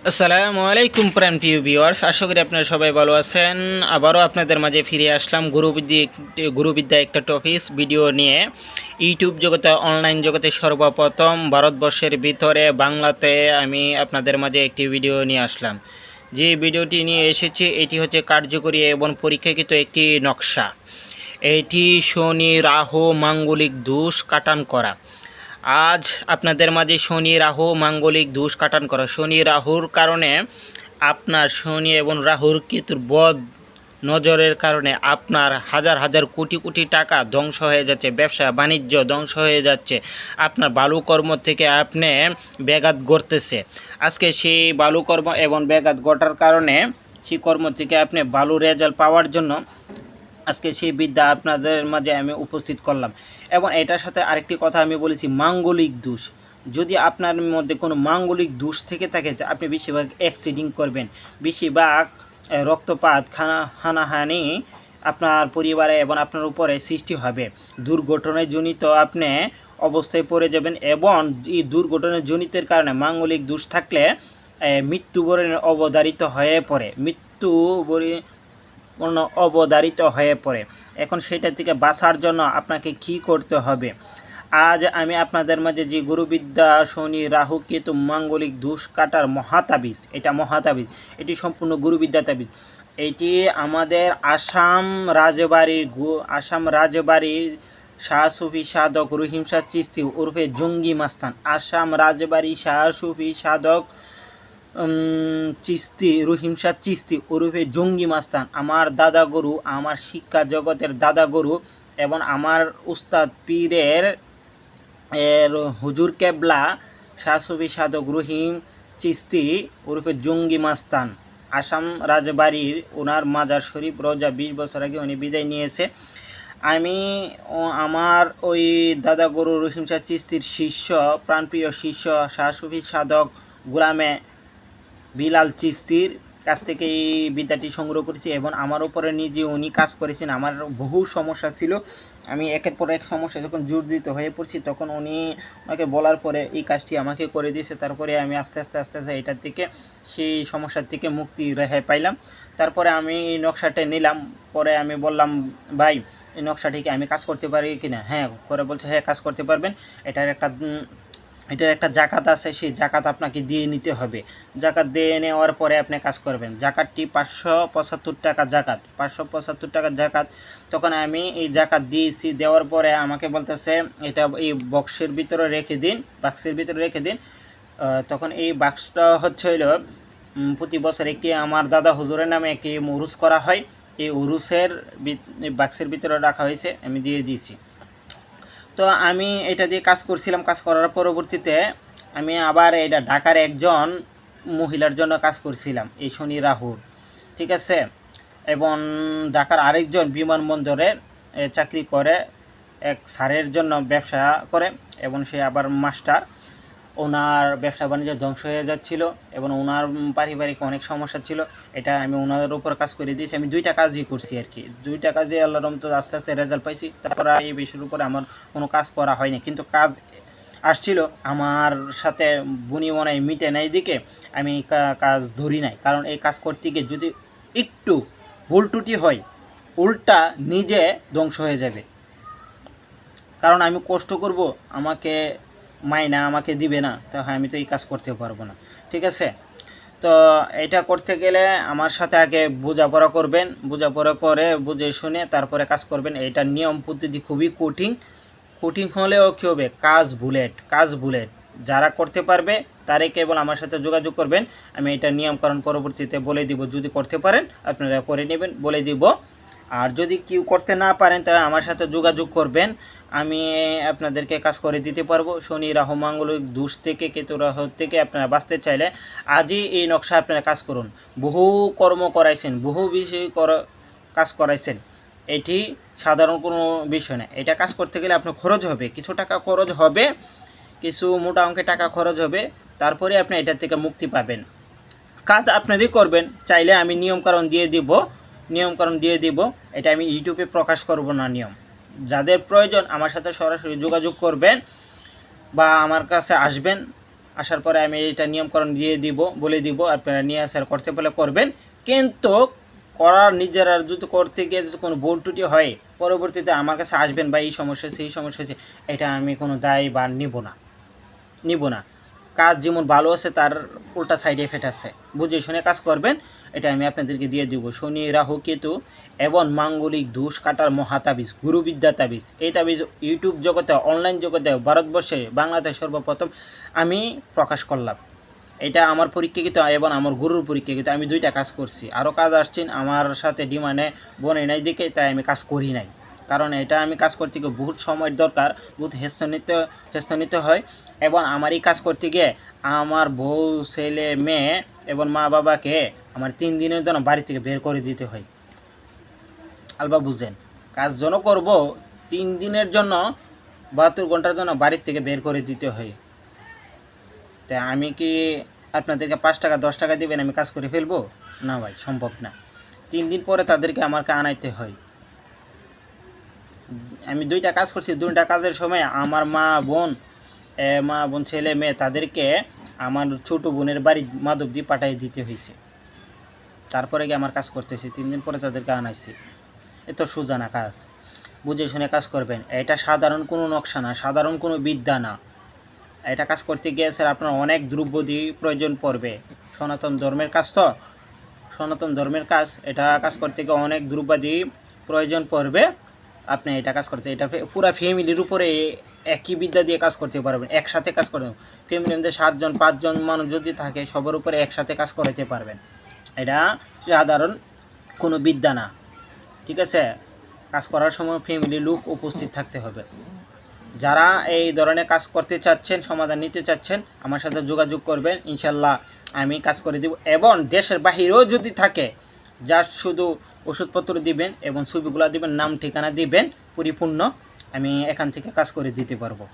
আসসালামু আলাইকুম প্রিয় ভিউয়ার্স, আশা করি আপনারা সবাই ভালো আছেন। আবারও আপনাদের মাঝে ফিরে আসলাম গুরুবিদ্যা একটা টপিক ভিডিও নিয়ে। ইউটিউব জগতে, অনলাইন জগতে সর্বপ্রথম ভারতবর্ষের ভিতরে বাংলাতে আমি আপনাদের মাঝে একটি ভিডিও নিয়ে আসলাম। যে ভিডিওটি নিয়ে এসেছি এটি হচ্ছে কার্যকরী এবং পরীক্ষাকৃত একটি নকশা। এটি শনি রাহু মাঙ্গলিক দোষ কাটান করা। আজ আপনাদের মাঝে শনি রাহু মাঙ্গলিক দোষ কাটান করা। শনি রাহুর কারণে আপনার শনি এবং রাহুর কেতুর বদ নজরের কারণে আপনার হাজার হাজার কোটি কোটি টাকা ধ্বংস হয়ে যাচ্ছে, ব্যবসা বাণিজ্য ধ্বংস হয়ে যাচ্ছে, আপনার বালুকর্ম থেকে আপনি ব্যাঘাত ঘটতেছে। আজকে সেই বালুকর্ম এবং ব্যাঘাত ঘটার কারণে সেই কর্ম থেকে আপনি ভালো রেজাল্ট পাওয়ার জন্য আজকে সেই বিদ্যা আপনাদের মাঝে আমি উপস্থিত করলাম। এবং এটার সাথে আরেকটি কথা আমি বলেছি, মাঙ্গলিক দোষ। যদি আপনার মধ্যে কোনো মাঙ্গলিক দোষ থেকে থাকে আপনি বেশিরভাগ অ্যাক্সিডিং করবেন, বেশিরভাগ রক্তপাত হানাহানি আপনার পরিবারে এবং আপনার উপরে সৃষ্টি হবে, দুর্ঘটনায় জনিত আপনি অবস্থায় পড়ে যাবেন। এবং এই দুর্ঘটনার জনিতের কারণে মাঙ্গলিক দোষ থাকলে মৃত্যুবরণের অবধারিত হয়ে পড়ে, অবধারিত হয়ে পড়ে। এখন সেটা থেকে বাঁচার জন্য আপনাকে কি করতে হবে? আজ আমি আপনাদের মাঝে যে গুরুবিদ্যা শনি রাহু কেতু মাঙ্গলিক দোষ কাটার মহাতাবিজ, এটা মহাতাবিজ, এটি সম্পূর্ণ গুরুবিদ্যা তাবিজ। এটি আমাদের আসাম রাজবাড়ির শাহ সুফি সাধক রহিম শাহ চিস্তি ওরফে জঙ্গি মাস্তান, আসাম রাজবাড়ি শাহ সুফি সাধক রহিম শাহ চিস্তি ওরফে জঙ্গি মাস্তান আমার দাদা গুরু, আমার শিক্ষা জগতের দাদা গুরু এবং আমার উস্তাদ পীরের হুজুর কেবলা শাহ সুফি সাধক রহিম চিস্তি ওরফে জঙ্গি মাস্তান আসাম রাজবাড়ির ওনার মাজার শরীফ রোজা 20 বছর আগে উনি বিদায় নিয়েছে। আমি আমার ওই দাদা গুরু রহিম শাহ চিস্তির শিষ্য, প্রাণপ্রিয় শিষ্য শাহ সুফি সাধক গোলামে বিলাল চিস্তির কাছ থেকে এই বিদ্যাটি সংগ্রহ করেছি এবং আমার উপরে নিজে উনি কাজ করেছেন। আমার বহু সমস্যা ছিল, আমি একের পর এক সমস্যা যখন জর্জরিত হয়ে পড়ছি তখন ওনাকে বলার পরে এই কাজটি আমাকে করে দিয়েছে। তারপরে আমি আস্তে আস্তে এটার থেকে সেই সমস্যার থেকে মুক্তি রেহাই পাইলাম। তারপরে আমি এই নকশাটা নিলাম। পরে আমি বললাম, ভাই এই নকশাটিকে আমি কাজ করতে পারি কিনা? হ্যাঁ। পরে বলছে হ্যাঁ কাজ করতে পারবেন, এটার একটা জাকাত আছে, সেই জাকাত আপনাকে দিয়ে নিতে হবে। জাকাত দিয়ে নেওয়ার পরে আপনি কাজ করবেন। জাকাতটি 575 টাকা জাকাত, 575 টাকা জাকাত। তখন আমি এই জাকাত দিয়েছি, দেওয়ার পরে আমাকে বলতেছে এটা এই বাক্সের ভিতরে রেখে দিন। তখন এই বাক্সটা হচ্ছে প্রতি বছর একটি আমার দাদা হুজুরের নামে একটি উরুস করা হয়, এই উরুসের বাক্সের ভিতরে রাখা হয়েছে, আমি দিয়ে দিয়েছি। তো আমি এটা দিয়ে কাজ করছিলাম। কাজ করার পরবর্তীতে আমি আবার এটা ঢাকার একজন মহিলার জন্য কাজ করছিলাম, এই শনি রাহুর, ঠিক আছে। এবং ঢাকার আরেকজন বিমানবন্দরের চাকরি করে, এক স্যারের জন্য ব্যবসা করে এবং সে আবার মাস্টার। ওনার ব্যবসা বাণিজ্য ধ্বংস হয়ে যাচ্ছিল এবং ওনার পারিবারিক অনেক সমস্যা ছিল। এটা আমি ওনাদের উপর কাজ করে দিয়েছি। আমি 2টা কাজই করছি আর কি, 2টা কাজে আল্লাহর রহমতে আস্তে আস্তে রেজাল্ট পাইছি। তারপর এই বিষয়ের উপরে আমার কোনো কাজ করা হয়নি, কিন্তু কাজ আসছিল আমার সাথে বুনিমনায় মিটে নাই দিকে আমি কাজ ধরি নাই। কারণ এই কাজ করতে গিয়ে যদি একটু ভুল ত্রুটি হয় উল্টা নিজে ধ্বংস হয়ে যাবে। কারণ আমি কষ্ট করব, আমাকে দিবে না, তো আমি তো এই কাজ করতে পারবো না, ঠিক আছে। তো এটা করতে গেলে আমার সাথে আগে বোঝাপড়া করবেন, বোঝাপড়া করে বুঝে শুনে তারপরে কাজ করবেন। এটার নিয়ম পদ্ধতি খুবই কঠিন হলেও কী হবে, কাজ বুলেট যারা করতে পারবে তারাই কেবল আমার সাথে যোগাযোগ করবেন। আমি এটা নিয়মকরণ পরবর্তীতে বলে দিব, যদি করতে পারেন আপনারা করে নেবেন, বলে দিব। আর যদি কেউ করতে না পারেন তবে আমার সাথে যোগাযোগ করবেন, আমি আপনাদেরকে কাজ করে দিতে পারবো। শনি রাহু মাঙ্গলিক দোষ থেকে, কেতু রাহু থেকে আপনারা বাঁচতে চাইলে আজই এই নকশা আপনারা কাজ করুন। বহু কর্ম করাইছেন, বহু বিষয় কাজ করাইছেন, এটি সাধারণ কোনো বিষয় না। এটা কাজ করতে গেলে আপনার খরচ হবে, কিছু টাকা খরচ হবে, কিছু মোটা অঙ্কের টাকা খরচ হবে, তারপরে আপনি এটার থেকে মুক্তি পাবেন। কাজ আপনারই করবেন, চাইলে আমি নিয়মকানুন দিয়ে দিব। এটা আমি ইউটিউবে প্রকাশ করব না নিয়ম। যাদের প্রয়োজন আমার সাথে সরাসরি যোগাযোগ করবেন বা আমার কাছে আসবেন, আসার পরে আমি এটা নিয়মকরণ দিয়ে বলে দিব, আপনারা নিয়ে আসার করতে পারলে করবেন। কিন্তু করার নিজেরা যদি করতে গিয়ে যদি কোনো ভুল ত্রুটি হয়, পরবর্তীতে আমার কাছে আসবেন বা এই সমস্যা সেই সমস্যা হচ্ছে, এটা আমি কোনো দায় বা নিব না। কাজ যেমন ভালো আছে তার উল্টা সাইড এফেক্ট আছে, বুঝে শুনে কাজ করবেন। এটা আমি আপনাদেরকে দিয়ে দিব। শনি, রাহু, কেতু এবং মাঙ্গলিক দোষ কাটার মহাতাবিজ, গুরুবিদ্যা তাবিজ। এই তাবিজ ইউটিউব জগতে, অনলাইন জগতে, ভারতবর্ষে, বাংলাদেশ সর্বপ্রথম আমি প্রকাশ করলাম। এটা আমার পরীক্ষাকৃত এবং আমার গুরুর পরীক্ষাকৃত। আমি 2টা কাজ করছি, আরও কাজ আসছেন আমার সাথে ডিমান্ডে বনে নাই দিকে, তাই আমি কাজ করি নাই। কারণ এটা আমি কাজ করতে গিয়ে বহুত সময়ের দরকার, বহুত হেস্ত নিতে হয়। এবং আমার এই কাজ করতে গিয়ে আমার বউ, ছেলে, মেয়ে এবং মা বাবাকে আমার 3 দিনের জন্য বাড়ি থেকে বের করে দিতে হয়। আলবা বুঝেন, কাজ যেন করব 3 দিনের জন্য, 72 ঘন্টার জন্য বাড়ির থেকে বের করে দিতে হয়। তাই আমি কি আপনাদেরকে 5 টাকা 10 টাকা দেবেন আমি কাজ করে ফেলবো? না ভাই, সম্ভব না। 3 দিন পরে তাদেরকে আমাকে আনাইতে হয়। আমি 2টা কাজ করছি, 2টা কাজের সময় আমার মা বোন, ছেলে মেয়ে তাদেরকে আমার ছোটো বোনের বাড়ি মাধবদী পাঠিয়ে দিতে হয়েছে। তারপরে গিয়ে আমার কাজ করতেছি, 3 দিন পরে তাদেরকে আনাইছি। এত সোজা না কাজ, বুঝে শুনে কাজ করবেন। এটা সাধারণ কোনো নকশা না, সাধারণ কোনো বিদ্যা না। এটা কাজ করতে গিয়ে স্যার আপনার অনেক দ্রব্যাদি প্রয়োজন পড়বে। সনাতন ধর্মের কাজ তো, সনাতন ধর্মের কাজ, এটা কাজ করতে গিয়ে অনেক দ্রব্যাদি প্রয়োজন পড়বে। আপনি এটা কাজ করতে, এটা পুরা ফ্যামিলির উপরে একই বিদ্যা দিয়ে কাজ করতে পারবেন, একসাথে কাজ করবেন। ফ্যামিলির মধ্যে 7 জন 5 জন মানুষ যদি থাকে, সবার উপরে একসাথে কাজ করাতে পারবেন। এটা সাধারণ কোনো বিদ্যা না, ঠিক আছে? কাজ করার সময় ফ্যামিলির লোক উপস্থিত থাকতে হবে। যারা এই ধরনের কাজ করতে চাচ্ছেন, সমাধান নিতে চাচ্ছেন, আমার সাথে যোগাযোগ করবেন, ইনশাল্লাহ আমি কাজ করে দেব। এবং দেশের বাহিরেও যদি থাকে, যার শুধু ওষুধপত্র দিবেন এবং ছবিগুলো দিবেন, নাম ঠিকানা দিবেন পরিপূর্ণ, আমি এখান থেকে কাজ করে দিতে পারবো।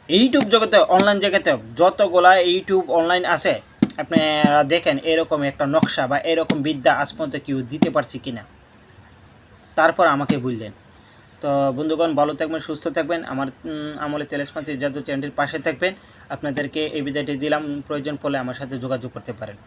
ইউটিউব জগতে, অনলাইন জগতে যতগুলা ইউটিউব অনলাইন আছে, আপনারা দেখেন এরকম একটা নকশা বা এরকম বিদ্যা আজ পর্যন্ত কেউ দিতে পারছি কিনা, তারপর আমাকে বললেন। তো বন্ধুগণ, ভালো থাকবেন, সুস্থ থাকবেন, আমার আমলে তেলেসমাতি জাদু চ্যানেলটির পাশে থাকবেন। আপনাদেরকে এই বিদায়টি দিলাম, প্রয়োজন পড়লে আমার সাথে যোগাযোগ করতে পারেন।